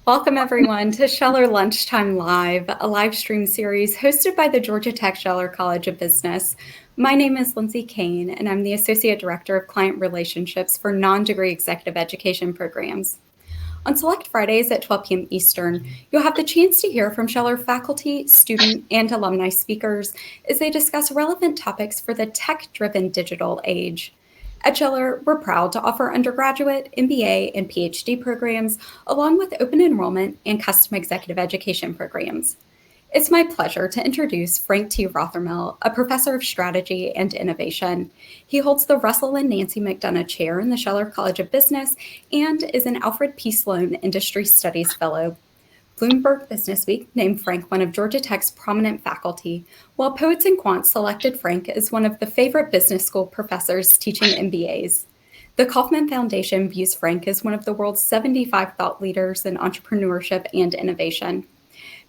Welcome, everyone, to Scheller Lunchtime Live, a live stream series hosted by the Georgia Tech Scheller College of Business. My name is Lindsay Kane, and I'm the Associate Director of Client Relationships for non-degree executive education programs. On select Fridays at 12 p.m. Eastern, you'll have the chance to hear from Scheller faculty, student, and alumni speakers as they discuss relevant topics for the tech-driven digital age. At Scheller, we're proud to offer undergraduate, MBA, and PhD programs, along with open enrollment and custom executive education programs. It's my pleasure to introduce Frank T. Rothaermel, a professor of strategy and innovation. He holds the Russell and Nancy McDonough Chair in the Scheller College of Business and is an Alfred P. Sloan Industry Studies Fellow. Bloomberg Businessweek named Frank one of Georgia Tech's prominent faculty, while Poets and Quants selected Frank as one of the favorite business school professors teaching MBAs. The Kauffman Foundation views Frank as one of the world's 75 thought leaders in entrepreneurship and innovation.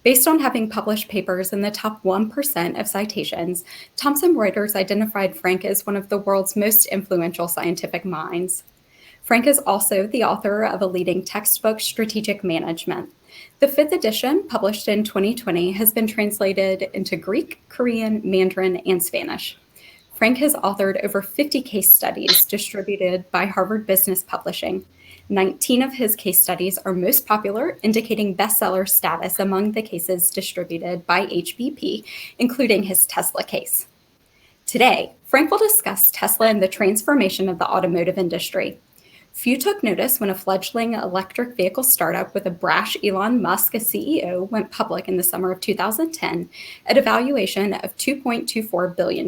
Based on having published papers in the top 1% of citations, Thomson Reuters identified Frank as one of the world's most influential scientific minds. Frank is also the author of a leading textbook, Strategic Management. The fifth edition, published in 2020, has been translated into Greek, Korean, Mandarin, and Spanish. Frank has authored over 50 case studies distributed by Harvard Business Publishing. 19 of his case studies are most popular, indicating bestseller status among the cases distributed by HBP, including his Tesla case. Today, Frank will discuss Tesla and the transformation of the automotive industry. Few took notice when a fledgling electric vehicle startup with a brash Elon Musk as CEO went public in the summer of 2010 at a valuation of $2.24 billion.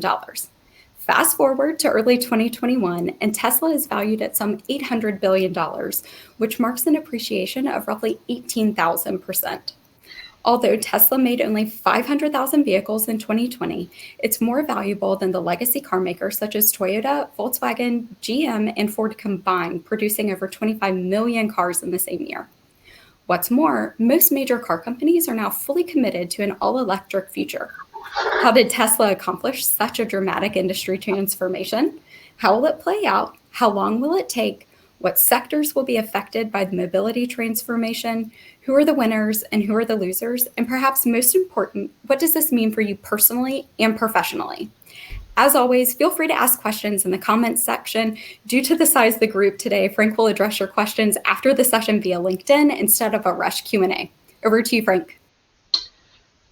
Fast forward to early 2021, and Tesla is valued at some $800 billion, which marks an appreciation of roughly 18,000%. Although Tesla made only 500,000 vehicles in 2020, it's more valuable than the legacy car makers such as Toyota, Volkswagen, GM, and Ford combined, producing over 25 million cars in the same year. What's more, most major car companies are now fully committed to an all-electric future. How did Tesla accomplish such a dramatic industry transformation? How will it play out? How long will it take? What sectors will be affected by the mobility transformation? Who are the winners and who are the losers? And perhaps most important, what does this mean for you personally and professionally? As always, feel free to ask questions in the comments section. Due to the size of the group today, Frank will address your questions after the session via LinkedIn instead of a rush Q&A. Over to you, Frank.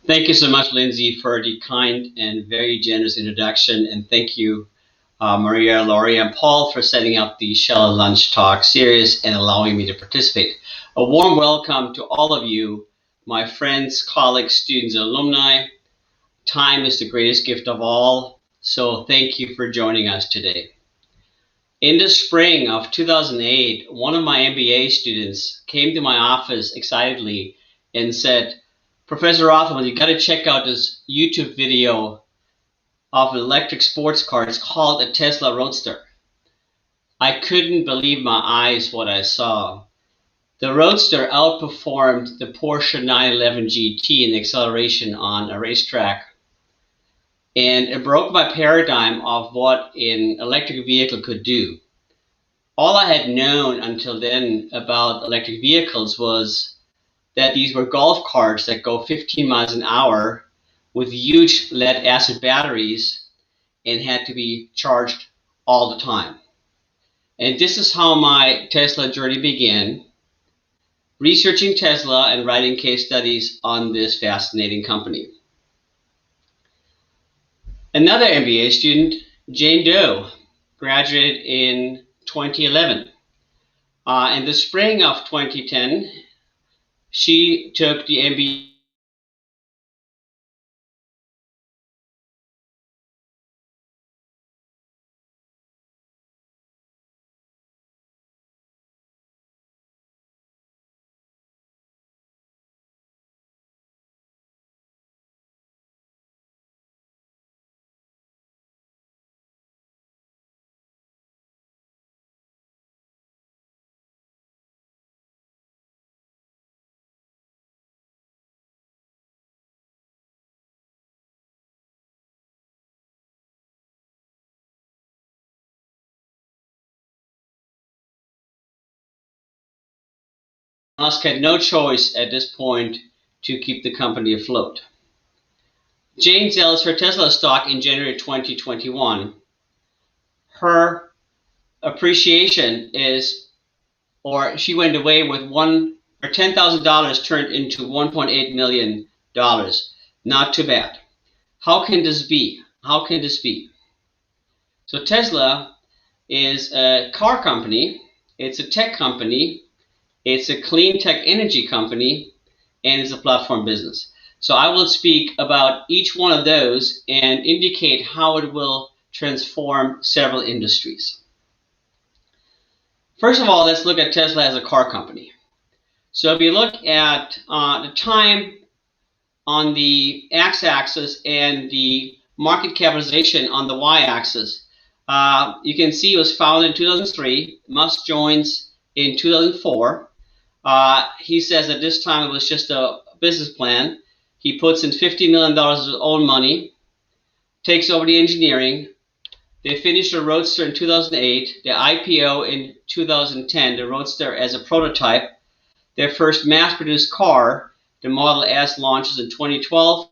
Thank you so much, Lindsay, for the kind and very generous introduction. And thank you, Maria, Laurie, and Paul for setting up the Scheller Lunch Talk series and allowing me to participate. A warm welcome to all of you, my friends, colleagues, students, and alumni. Time is the greatest gift of all, so thank you for joining us today. In the spring of 2008, one of my MBA students came to my office excitedly and said, "Professor Rothaermel, you got to check out this YouTube video of an electric sports car. It's called a Tesla Roadster." I couldn't believe my eyes what I saw. The Roadster outperformed the Porsche 911 GT in acceleration on a racetrack. And it broke my paradigm of what an electric vehicle could do. All I had known until then about electric vehicles was that these were golf carts that go 15 miles an hour with huge lead acid batteries and had to be charged all the time. And this is how my Tesla journey began, researching Tesla and writing case studies on this fascinating company. Another MBA student, Jane Doe, graduated in 2011. In the spring of 2010, she took the MBA Musk had no choice at this point to keep the company afloat. Jane sells her Tesla stock in January 2021. Her appreciation is, or she went away with $10,000 turned into $1.8 million. Not too bad. How can this be? How can this be? So Tesla is a car company, it's a tech company, it's a clean tech energy company, and it's a platform business. So I will speak about each one of those and indicate how it will transform several industries. First of all, let's look at Tesla as a car company. So if you look at the time on the x-axis and the market capitalization on the y-axis, you can see it was founded in 2003. Musk joins in 2004. He says at this time it was just a business plan. He puts in $50 million of his own money, takes over the engineering. They finished the Roadster in 2008, the IPO in 2010, the Roadster as a prototype. Their first mass-produced car, the Model S, launches in 2012.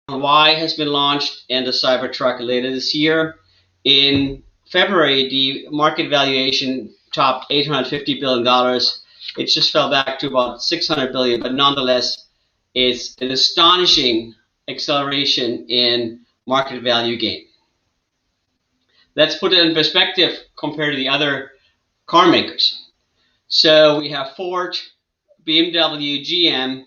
Y has been launched and the Cybertruck later this year. In February, the market valuation topped $850 billion. It just fell back to about $600 billion, but nonetheless, it's an astonishing acceleration in market value gain. Let's put it in perspective compared to the other car makers. So we have Ford, BMW, GM,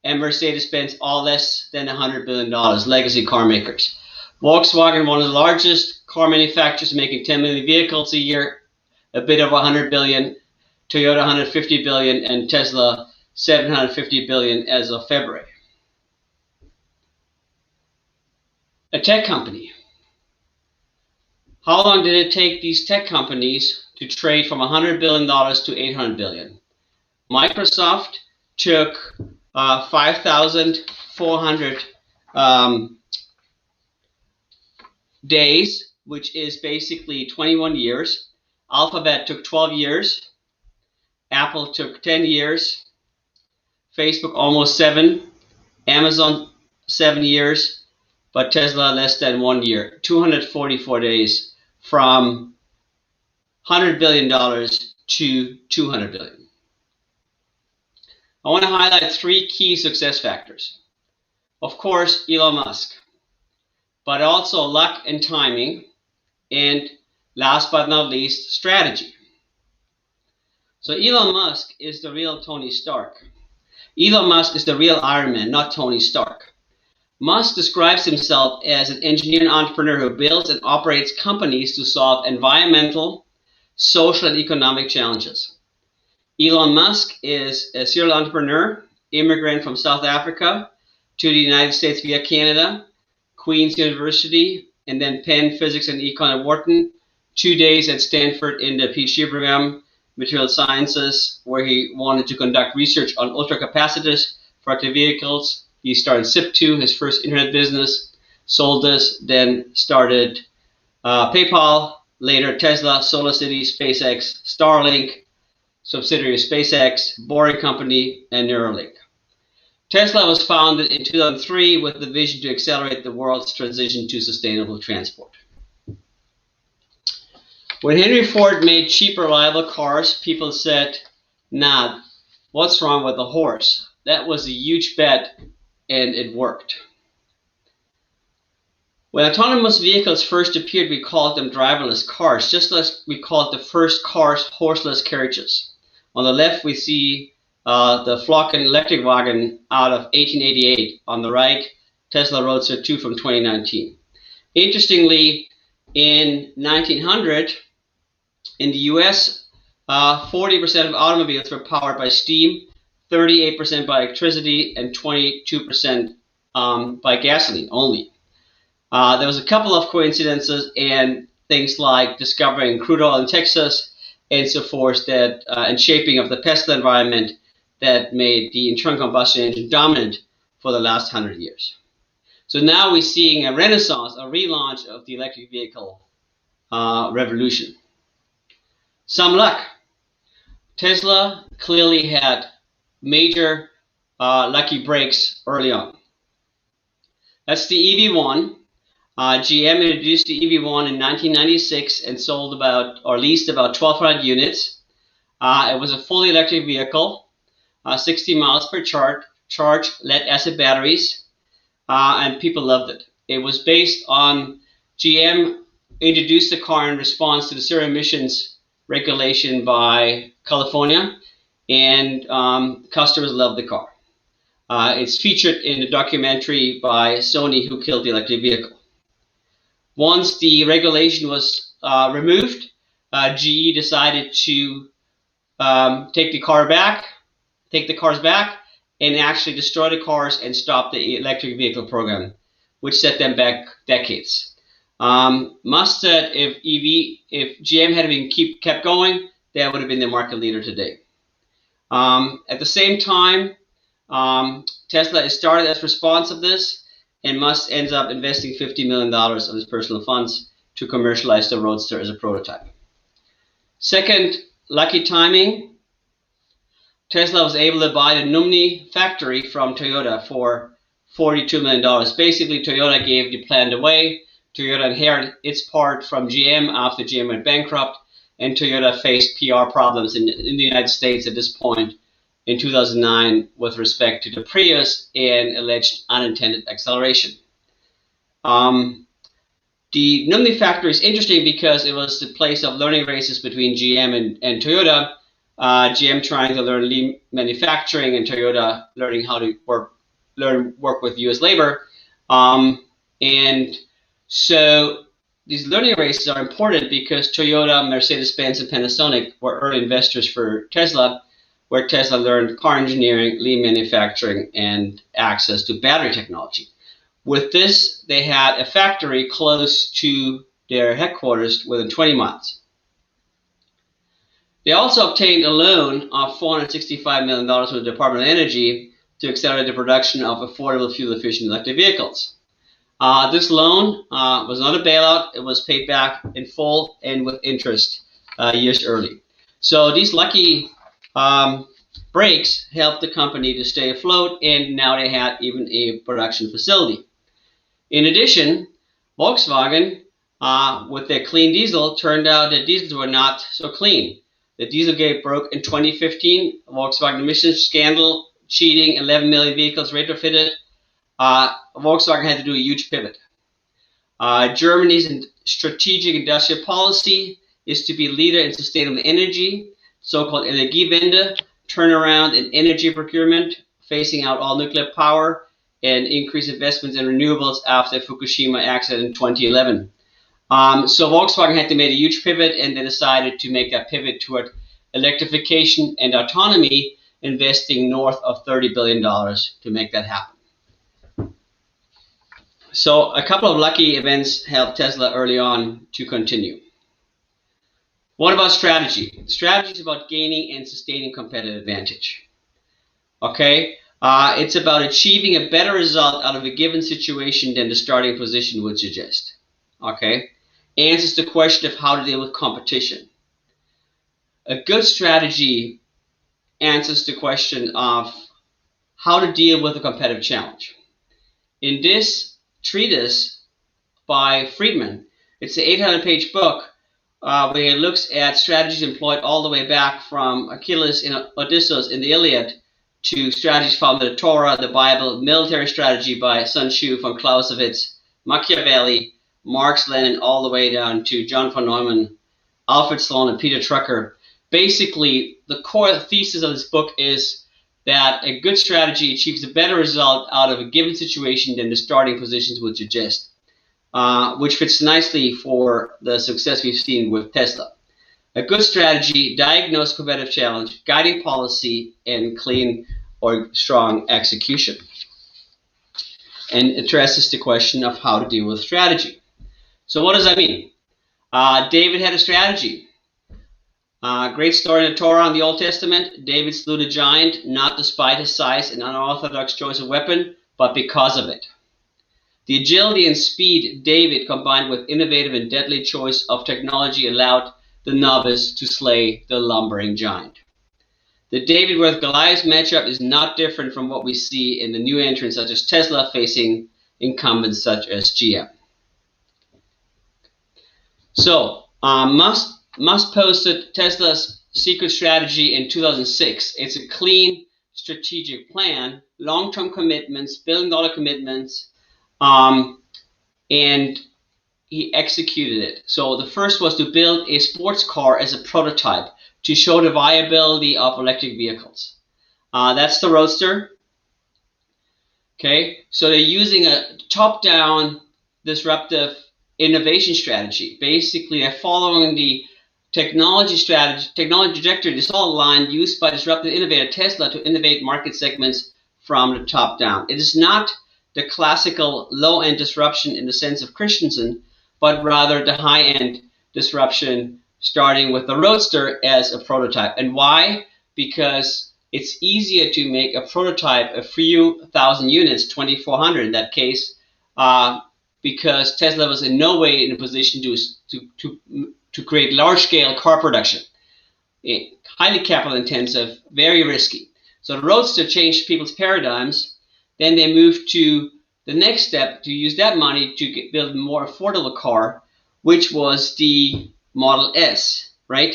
and Mercedes-Benz, all less than $100 billion, legacy car makers. Volkswagen, one of the largest car manufacturers, making 10 million vehicles a year, a bit over 100 billion. Toyota, 150 billion, and Tesla, 750 billion as of February. A tech company. How long did it take these tech companies to trade from $100 billion to $800 billion? Microsoft took 5,400 days, which is basically 21 years. Alphabet took 12 years. Apple took 10 years. Facebook almost 7. Amazon 7 years. But Tesla less than 1 year. 244 days from $100 billion to $200 billion. I want to highlight 3 key success factors. Of course, Elon Musk, but also luck and timing, and last but not least, strategy. So Elon Musk is the real Tony Stark. Elon Musk is the real Iron Man, not Tony Stark. Musk describes himself as an engineer and entrepreneur who builds and operates companies to solve environmental, social, and economic challenges. Elon Musk is a serial entrepreneur, immigrant from South Africa to the United States via Canada, Queen's University, and then Penn Physics and Econ at Wharton, 2 days at Stanford in the PhD program, Material Sciences, where he wanted to conduct research on ultracapacitors for electric vehicles. He started SIP2, his first internet business, sold this, then started PayPal, later Tesla, SolarCity, SpaceX, Starlink, subsidiary of SpaceX, Boring Company, and Neuralink. Tesla was founded in 2003 with the vision to accelerate the world's transition to sustainable transport. When Henry Ford made cheap, reliable cars, people said, nah, what's wrong with the horse? That was a huge bet, and it worked. When autonomous vehicles first appeared, we called them driverless cars, just as we called the first cars horseless carriages. On the left, we see the Flocken electric wagon out of 1888. On the right, Tesla Roadster 2 from 2019. Interestingly, In 1900, in the US, 40% of automobiles were powered by steam, 38% by electricity, and 22% by gasoline only. There was a couple of coincidences and things like discovering crude oil in Texas and so forth that and shaping of the pestle environment that made the internal combustion engine dominant for the last 100 years. So now we're seeing a renaissance, a relaunch of the electric vehicle revolution. Some luck. Tesla clearly had major lucky breaks early on. That's the EV1. GM introduced the EV1 in 1996 and sold leased about 1,200 units. It was a fully electric vehicle, 60 miles per charge, lead-acid batteries, and people loved it. It was based on GM introduced the car in response to the zero emissions regulation by California, and customers loved the car. It's featured in the documentary by Sony, Who Killed the Electric Vehicle. Once the regulation was removed, GE decided to take the cars back, and actually destroy the cars and stop the electric vehicle program, which set them back decades. Must said if GM had been kept going, that would have been the market leader today. At the same time, Tesla started as response of this, and Musk ends up investing $50 million of his personal funds to commercialize the Roadster as a prototype. Second, lucky timing. Tesla was able to buy the Numni factory from Toyota for $42 million. Basically, Toyota gave the plant away. Toyota inherited its part from GM after GM went bankrupt, and Toyota faced PR problems in the United States at this point in 2009 with respect to the Prius and alleged unintended acceleration. The Numni factory is interesting because it was the place of learning races between GM and Toyota. GM trying to learn lean manufacturing and Toyota learning how to work with US labor. And so these learning races are important because Toyota, Mercedes-Benz, and Panasonic were early investors for Tesla, where Tesla learned car engineering, lean manufacturing, and access to battery technology. With this, they had a factory close to their headquarters within 20 miles. They also obtained a loan of $465 million from the Department of Energy to accelerate the production of affordable fuel-efficient electric vehicles. This loan was not a bailout. It was paid back in full and with interest years early. So these lucky breaks helped the company to stay afloat, and now they had even a production facility. In addition, Volkswagen, with their clean diesel, turned out that diesels were not so clean. The Dieselgate broke in 2015, Volkswagen emissions scandal, cheating, 11 million vehicles retrofitted. Volkswagen had to do a huge pivot. Germany's strategic industrial policy is to be leader in sustainable energy, so-called Energiewende, turnaround in energy procurement, phasing out all nuclear power, and increase investments in renewables after Fukushima accident in 2011. So Volkswagen had to make a huge pivot, and they decided to make that pivot toward electrification and autonomy, investing north of $30 billion to make that happen. So a couple of lucky events helped Tesla early on to continue. What about strategy? Strategy is about gaining and sustaining competitive advantage. Okay, it's about achieving a better result out of a given situation than the starting position would suggest. Okay, answers the question of how to deal with competition. A good strategy answers the question of how to deal with a competitive challenge. In this treatise by Friedman, it's an 800-page book where he looks at strategies employed all the way back from Achilles and Odysseus in the Iliad to strategies found in the Torah, the Bible, military strategy by Sun Tzu, von Clausewitz, Machiavelli, Marx, Lenin, all the way down to John von Neumann, Alfred Sloan, and Peter Drucker. Basically, the core thesis of this book is that a good strategy achieves a better result out of a given situation than the starting positions would suggest. which fits nicely for the success we've seen with Tesla. A good strategy, diagnose competitive challenge, guiding policy, and clean or strong execution. And it addresses the question of how to deal with strategy. So what does that mean? David had a strategy. Great story in the Torah in the Old Testament. David slew the giant, not despite his size and unorthodox choice of weapon, but because of it. The agility and speed David combined with innovative and deadly choice of technology allowed the novice to slay the lumbering giant. The David versus Goliath matchup is not different from what we see in the new entrants such as Tesla facing incumbents such as GM. So, Musk posted Tesla's secret strategy in 2006. It's a clean strategic plan, long-term commitments, billion-dollar commitments, and he executed it. So the first was to build a sports car as a prototype to show the viability of electric vehicles. That's the Roadster. Okay, so they're using a top-down disruptive innovation strategy. Basically, they're following the technology trajectory, this all line used by disruptive innovator Tesla to innovate market segments from the top down. It is not the classical low-end disruption in the sense of Christensen, but rather the high-end disruption starting with the Roadster as a prototype. And why? Because it's easier to make a prototype, a few thousand units, 2,400 in that case, because Tesla was in no way in a position to create large-scale car production. Highly capital-intensive, very risky. So the Roadster changed people's paradigms. Then they moved to the next step to use that money to build a more affordable car, which was the Model S, right?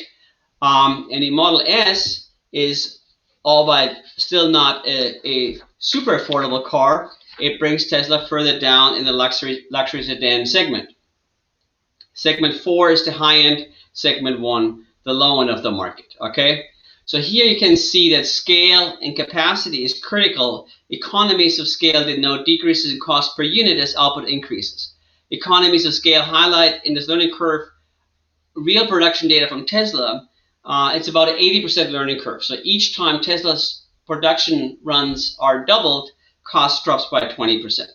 And the Model S is albeit still not a super affordable car. It brings Tesla further down in the luxury sedan segment. Segment 4 is the high-end, segment 1, the low end of the market, okay? So here you can see that scale and capacity is critical. Economies of scale denote decreases in cost per unit as output increases. Economies of scale highlight in this learning curve real production data from Tesla. It's about an 80% learning curve. So each time Tesla's production runs are doubled, cost drops by 20%.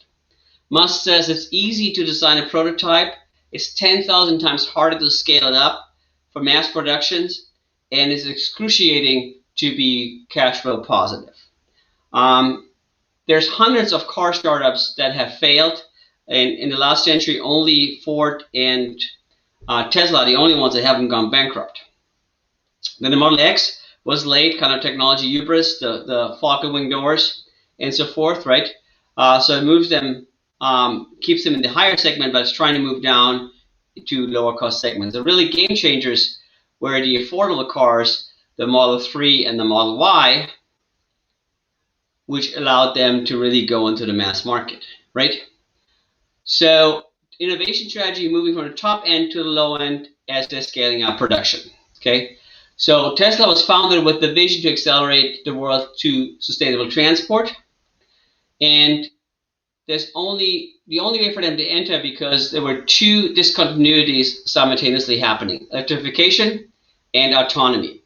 Musk says it's easy to design a prototype. It's 10,000 times harder to scale it up for mass productions, and it's excruciating to be cash flow positive. There's hundreds of car startups that have failed. In the last century, only Ford and Tesla are the only ones that haven't gone bankrupt. Then the Model X was late, kind of technology hubris, the Falcon wing doors, and so forth, right? So it moves them, keeps them in the higher segment, but it's trying to move down to lower cost segments. The really game changers were the affordable cars, the Model 3 and the Model Y, which allowed them to really go into the mass market, right? So innovation strategy moving from the top end to the low end as they're scaling up production, okay? So Tesla was founded with the vision to accelerate the world to sustainable transport, and the only way for them to enter because there were two discontinuities simultaneously happening: electrification and autonomy.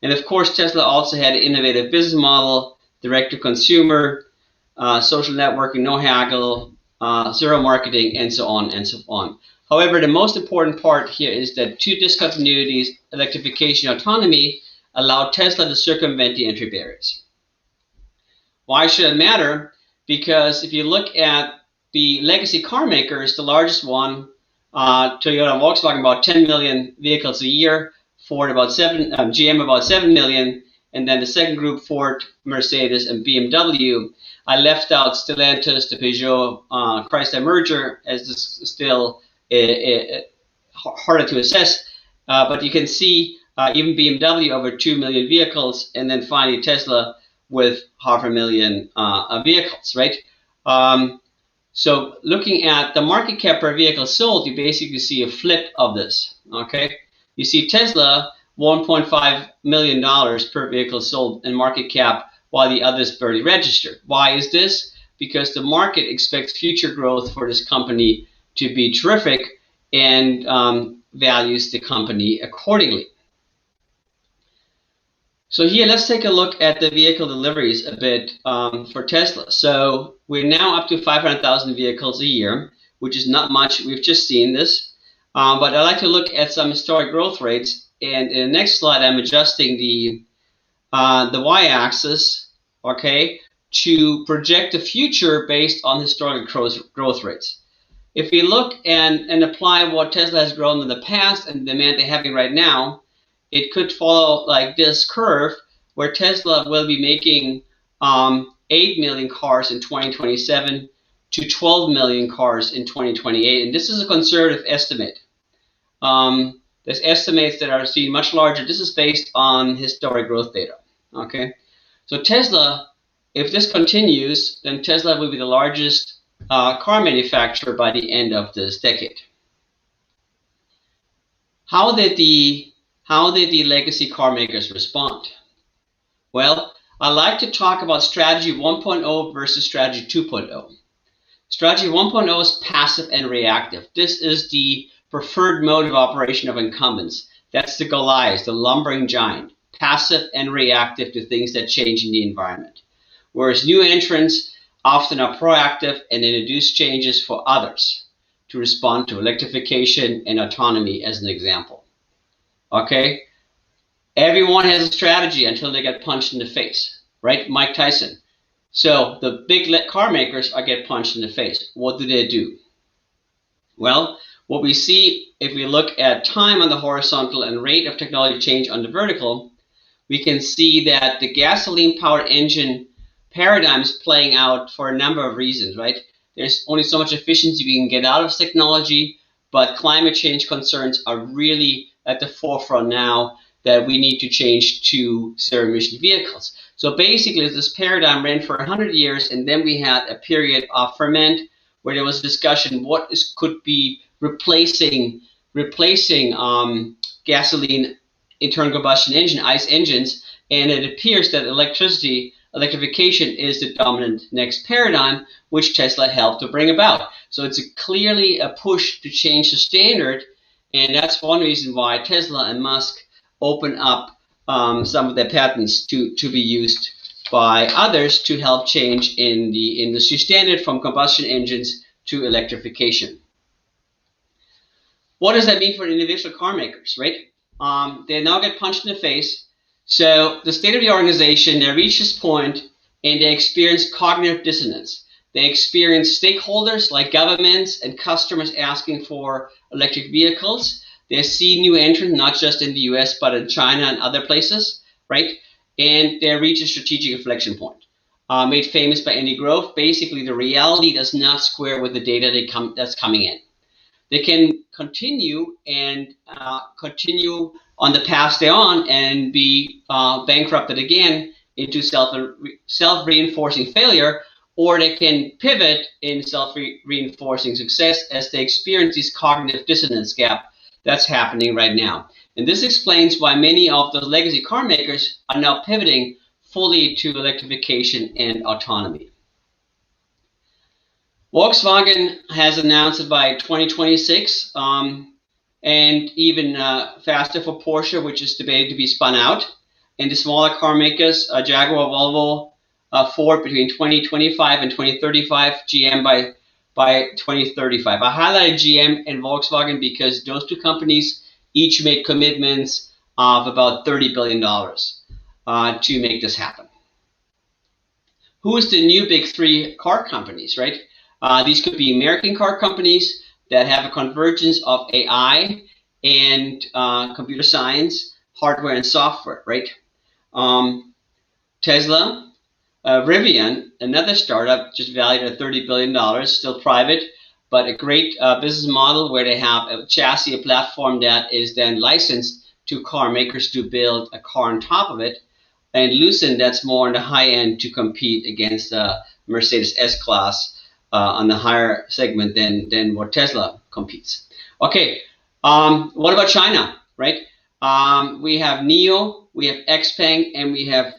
And of course, Tesla also had an innovative business model, direct to consumer, social networking, no haggle, zero marketing, and so on and so on. However, the most important part here is that two discontinuities, electrification and autonomy, allowed Tesla to circumvent the entry barriers. Why should it matter? Because if you look at the legacy car makers, the largest one, Toyota and Volkswagen, about 10 million vehicles a year, Ford about 7, GM about 7 million, and then the second group, Ford, Mercedes, and BMW. I left out Stellantis, the Peugeot, Chrysler merger, as this is still harder to assess, but you can see even BMW over 2 million vehicles, and then finally Tesla with 500,000 vehicles, right? So looking at the market cap per vehicle sold, you basically see a flip of this, okay? You see Tesla, $1.5 million per vehicle sold in market cap, while the others barely registered. Why is this? Because the market expects future growth for this company to be terrific and values the company accordingly. So here, let's take a look at the vehicle deliveries a bit for Tesla. So we're now up to 500,000 vehicles a year, which is not much. We've just seen this. But I'd like to look at some historic growth rates. And in the next slide, I'm adjusting the y-axis, okay, to project the future based on historic growth rates. If we look and apply what Tesla has grown in the past and the demand they're having right now, it could follow like this curve, where Tesla will be making 8 million cars in 2027 to 12 million cars in 2028. And this is a conservative estimate. There's estimates that are seen much larger. This is based on historic growth data. Okay, so Tesla, if this continues, then Tesla will be the largest car manufacturer by the end of this decade. How did the legacy car makers respond? Well, I like to talk about strategy 1.0 versus strategy 2.0. Strategy 1.0 is passive and reactive. This is the preferred mode of operation of incumbents. That's the Goliath, the lumbering giant, passive and reactive to things that change in the environment. Whereas new entrants often are proactive and introduce changes for others to respond to electrification and autonomy, as an example. Okay? Everyone has a strategy until they get punched in the face, right? Mike Tyson. So the big car makers get punched in the face. What do? Well, what we see if we look at time on the horizontal and rate of technology change on the vertical, we can see that the gasoline-powered engine paradigm is playing out for a number of reasons, right? There's only so much efficiency we can get out of technology, but climate change concerns are really at the forefront now, that we need to change to zero-emission vehicles. So basically, this paradigm ran for 100 years, and then we had a period of ferment where there was discussion what could be replacing gasoline internal combustion engine, ICE engines, and it appears that electrification is the dominant next paradigm, which Tesla helped to bring about. So it's clearly a push to change the standard, and that's one reason why Tesla and Musk open up some of their patents to be used by others to help change in the industry standard from combustion engines to electrification. What does that mean for individual car makers, right? They now get punched in the face. So the state of the organization, they reach this point and they experience cognitive dissonance. They experience stakeholders like governments and customers asking for electric vehicles. They see new entrants, not just in the US, but in China and other places, right? And they reach a strategic inflection point. Made famous by Andy Grove, basically the reality does not square with the data that's coming in. They can continue on the path they're on and be bankrupted again into self-reinforcing failure, or they can pivot in self-reinforcing success as they experience this cognitive dissonance gap that's happening right now. And this explains why many of the legacy car makers are now pivoting fully to electrification and autonomy. Volkswagen has announced it by 2026, and even faster for Porsche, which is debated to be spun out. And the smaller car makers, Jaguar, Volvo, Ford between 2025 and 2035, GM by 2035. I highlighted GM and Volkswagen because those two companies each made commitments of about $30 billion to make this happen. Who is the new big three car companies, right? These could be American car companies that have a convergence of AI and computer science, hardware and software, right? Tesla, Rivian, another startup just valued at $30 billion, still private, but a great business model where they have a chassis, a platform that is then licensed to car makers to build a car on top of it. And Lucid, that's more on the high end to compete against Mercedes S-Class on the higher segment than what Tesla competes. Okay, what about China, right? We have NIO, we have XPeng, and we have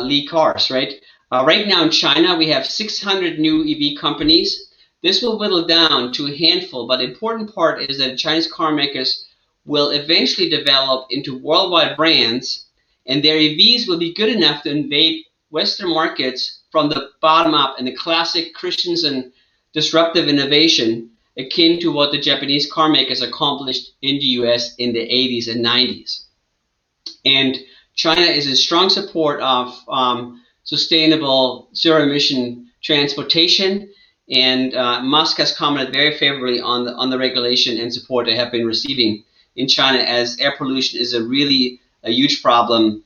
Li Cars, right? Right now in China, we have 600 new EV companies This will whittle down to a handful, but the important part is that Chinese car makers will eventually develop into worldwide brands, and their EVs will be good enough to invade Western markets from the bottom up in the classic Christensen disruptive innovation, akin to what the Japanese car makers accomplished in the US in the 80s and 90s. And China is in strong support of sustainable zero-emission transportation, and Musk has commented very favorably on the regulation and support they have been receiving in China, as air pollution is a huge problem.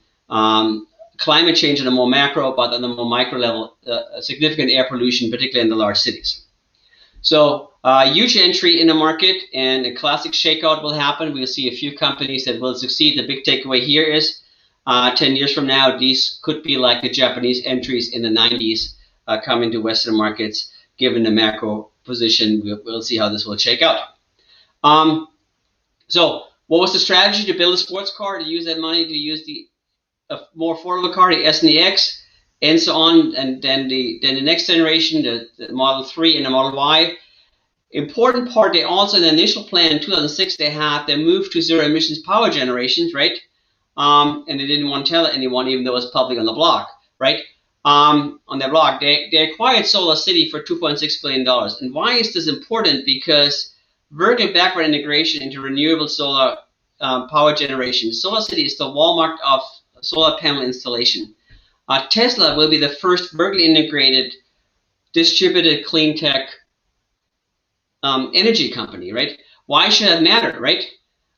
Climate change on a more macro, but on a more micro level, significant air pollution, particularly in the large cities. So huge entry in the market, and a classic shakeout will happen. We'll see a few companies that will succeed. The big takeaway here is 10 years from now, these could be like the Japanese entries in the 90s coming to Western markets. Given the macro position, we'll see how this will shake out. So what was the strategy? To build a sports car, to use that money to use the more affordable car, the S and the X, and so on, and then the next generation, the Model 3 and the Model Y. Important part, they also, in the initial plan in 2006, they moved to zero emissions power generations, right? And they didn't want to tell anyone, even though it was public on the blog, right? On their blog, they acquired Solar City for $2.6 billion. And why is this important? Because vertical backward integration into renewable solar power generation. Solar City is the Walmart of solar panel installation. Tesla will be the first vertically integrated distributed clean tech energy company, right? Why should that matter, right?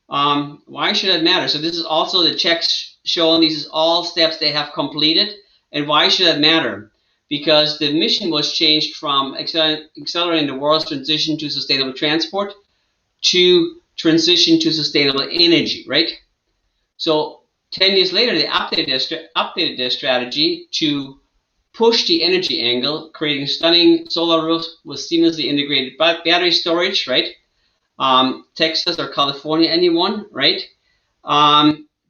Why should that matter? So this is also the checks showing these is all steps they have completed. And why should that matter? Because the mission was changed from accelerating the world's transition to sustainable transport to transition to sustainable energy, right? So 10 years later, they updated their strategy to push the energy angle, creating stunning solar roofs with seamlessly integrated battery storage, right? Texas or California, anyone, right?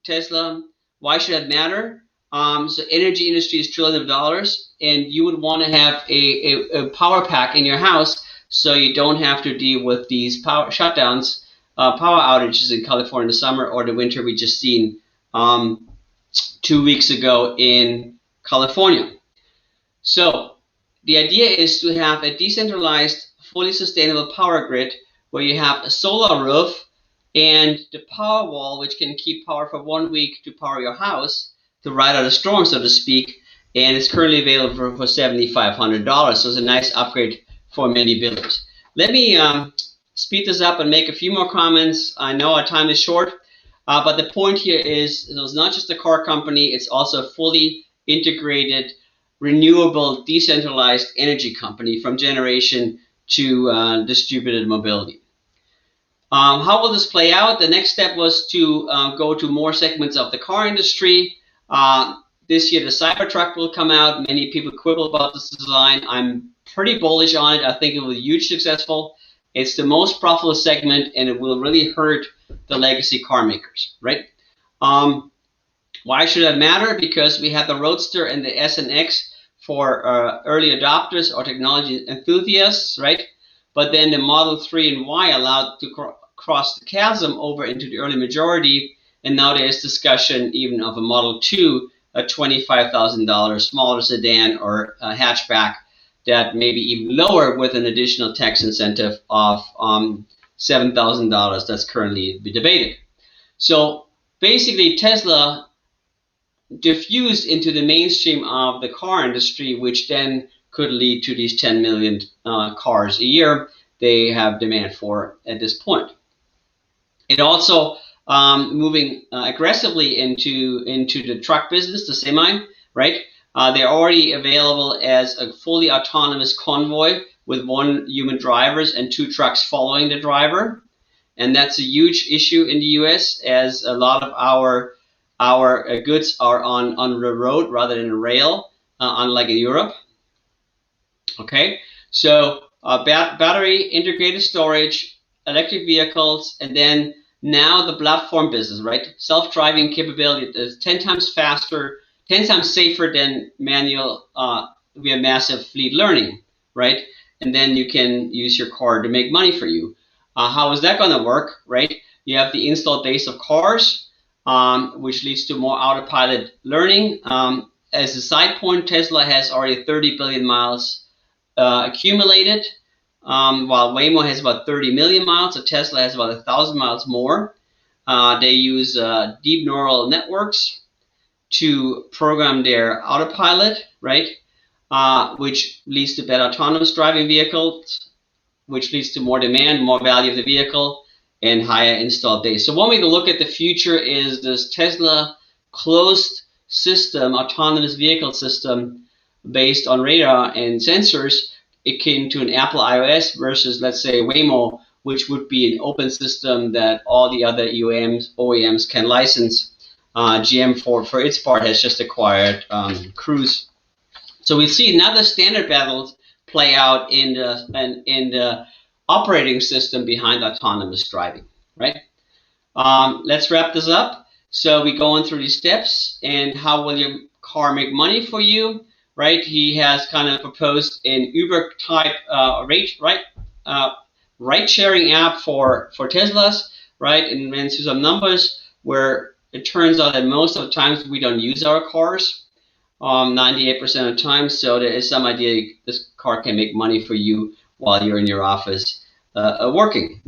Tesla, why should that matter? So energy industry is trillions of dollars, and you would want to have a power pack in your house so you don't have to deal with these power shutdowns, power outages in California in the summer or the winter we just seen 2 weeks ago in California. So the idea is to have a decentralized, fully sustainable power grid where you have a solar roof and the power wall, which can keep power for 1 week to power your house, to ride out a storm, so to speak, and it's currently available for $7,500. So it's a nice upgrade for many builders. Let me speed this up and make a few more comments. I know our time is short, but the point here is it's not just a car company, it's also a fully integrated, renewable, decentralized energy company from generation to distributed mobility. How will this play out? The next step was to go to more segments of the car industry. This year the Cybertruck will come out. Many people quibble about this design. I'm pretty bullish on it. I think it will be huge successful. It's the most profitable segment, and it will really hurt the legacy car makers, right? Why should that matter? Because we have the Roadster and the S and X for early adopters or technology enthusiasts, right? But then the Model 3 and Y allowed to cross the chasm over into the early majority, and now there is discussion even of a Model 2, a $25,000 smaller sedan or a hatchback that may be even lower with an additional tax incentive of $7,000 that's currently debated. So basically Tesla diffused into the mainstream of the car industry, which then could lead to these 10 million cars a year they have demand for at this point. It also moving aggressively into the truck business, the semi, right? They're already available as a fully autonomous convoy with 1 human drivers and 2 trucks following the driver. And that's a huge issue in the US, as a lot of our goods are on the road rather than rail, unlike in Europe. Okay, so battery, integrated storage, electric vehicles, and then now the platform business, right? Self-driving capability is 10 times faster, 10 times safer than manual via massive fleet learning, right? and then you can use your car to make money for you. How is that going to work, right? You have the installed base of cars, which leads to more autopilot learning. As a side point, Tesla has already 30 billion miles accumulated, while Waymo has about 30 million miles, so Tesla has about 1,000 miles more. They use deep neural networks to program their autopilot, right? Which leads to better autonomous driving vehicles, which leads to more demand, more value of the vehicle, and higher installed base. So one way to look at the future is this Tesla closed system, autonomous vehicle system based on radar and sensors, akin to an Apple iOS versus, let's say, Waymo, which would be an open system that all the other OEMs can license. GM for its part has just acquired Cruise. So we see another standard battle play out in the operating system behind autonomous driving, right? Let's wrap this up. So we go in through these steps, and how will your car make money for you, right? He has kind of proposed an Uber type ride-sharing app for Teslas, right? And ran through some numbers where it turns out that most of the times we don't use our cars, 98% of the time. So there is some idea this car can make money for you while you're in your office working.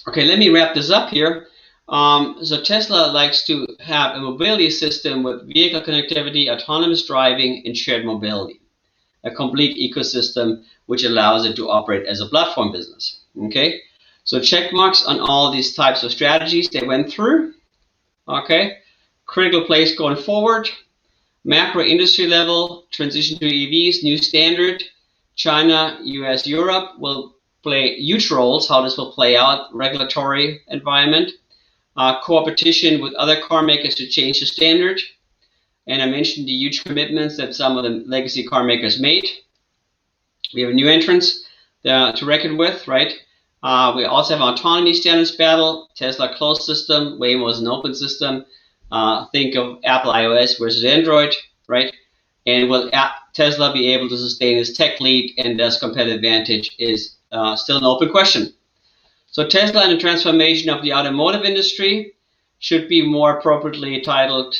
Okay, let me wrap this up here. So Tesla likes to have a mobility system with vehicle connectivity, autonomous driving, and shared mobility. A complete ecosystem which allows it to operate as a platform business. Okay, so check marks on all these types of strategies they went through. Okay, critical place going forward. Macro industry level, transition to EVs, new standard. China, US, Europe will play huge roles, how this will play out, regulatory environment. Competition with other car makers to change the standard. And I mentioned the huge commitments that some of the legacy car makers made. We have new entrants to reckon with, right? We also have an autonomy standards battle, Tesla closed system, Waymo is an open system. Think of Apple iOS versus Android, right? And will Tesla be able to sustain its tech lead and thus competitive advantage is still an open question. So Tesla and the transformation of the automotive industry should be more appropriately titled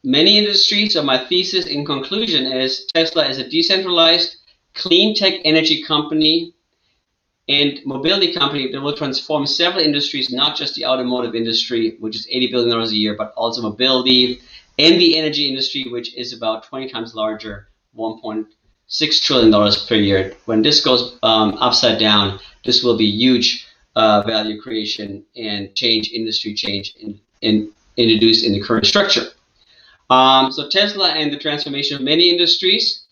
many industries. So my thesis in conclusion is Tesla is a decentralized clean tech energy company and mobility company that will transform several industries, not just the automotive industry, which is $80 billion a year, but also mobility and the energy industry, which is about 20 times larger, $1.6 trillion per year. When this goes upside down, this will be huge value creation and industry change introduced in the current structure. So Tesla and the transformation of many industries.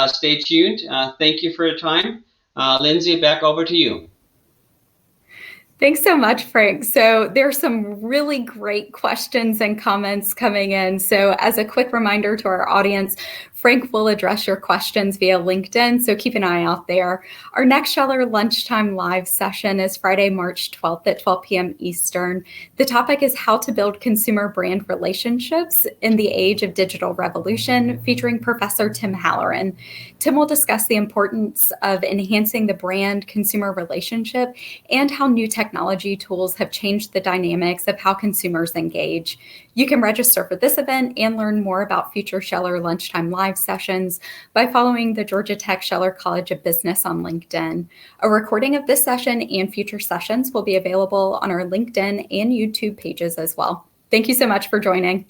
Stay tuned. Thank you for your time. Lindsay, back over to you. Thanks so much, Frank. So there's some really great questions and comments coming in. So as a quick reminder to our audience, Frank will address your questions via LinkedIn, so keep an eye out there. Our next Scheller Lunchtime Live session is Friday, March 12th at 12 p.m. Eastern. The topic is how to build consumer brand relationships in the age of digital revolution, featuring Professor Tim Halloran. Tim will discuss the importance of enhancing the brand consumer relationship and how new technology tools have changed the dynamics of how consumers engage. You can register for this event and learn more about future Scheller Lunchtime Live sessions by following the Georgia Tech Scheller College of Business on LinkedIn. A recording of this session and future sessions will be available on our LinkedIn and YouTube pages as well. Thank you so much for joining.